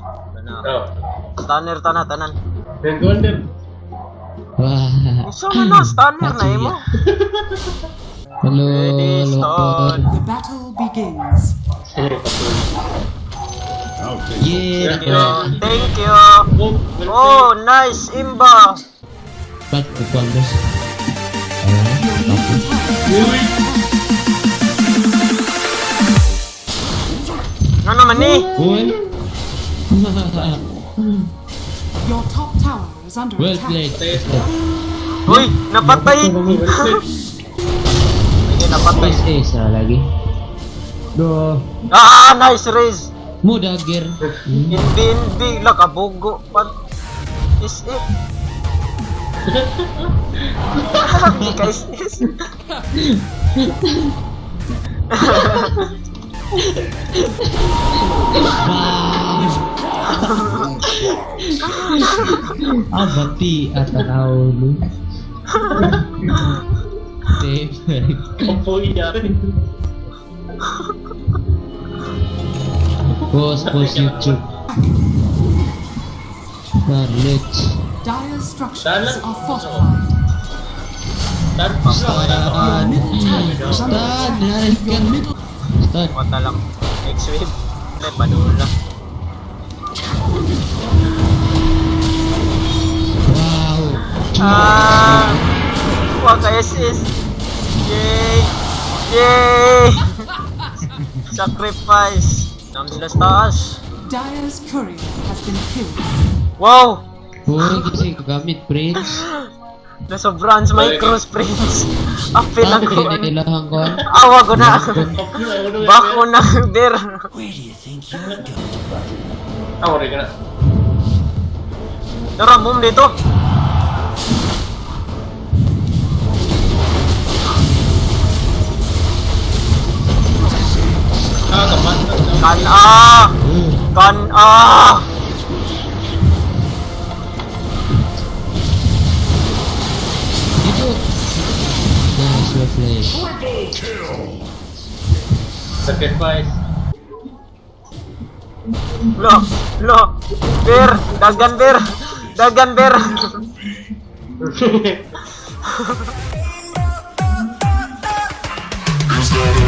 Oh. Stunner tanan. Dan Golden. Wah. Sama na, stunner na mo. Halo, Ready, start. The battle begins. Yeah. Thank you. Oh, nice imba. Ba't upuan bos? Ayan, Ano naman ni? Uy. Your top tower is under Well attack. played. Uy, napatay. Hindi napatay. Isa lagi. Do. Ah, nice raise. Mo dagger. Hindi lah kabugo. What is it? Guys, is Abati atanaw lu. Opo iyarin. Bos YouTube. Starlet. Dire structures Dalam. are fortified. Dan Stan. Stan. Haris kan. Stan. Mata lang. Next wave. Ulit, padula. Wow. Ah, wah kayak sis. Yay. Sacrifice. 16 taas. Dire's courier has been killed. Wow. Uy, kasi kagamit prince. Nasa bronze micros prince. Apil lang ko. Hindi nilahan ko. Awa ko na. Bako na der. Ako rin ka na. Tara, boom dito. Kan Itu. Nice well played. Sacrifice. Lo, ber, dagan ber. Is that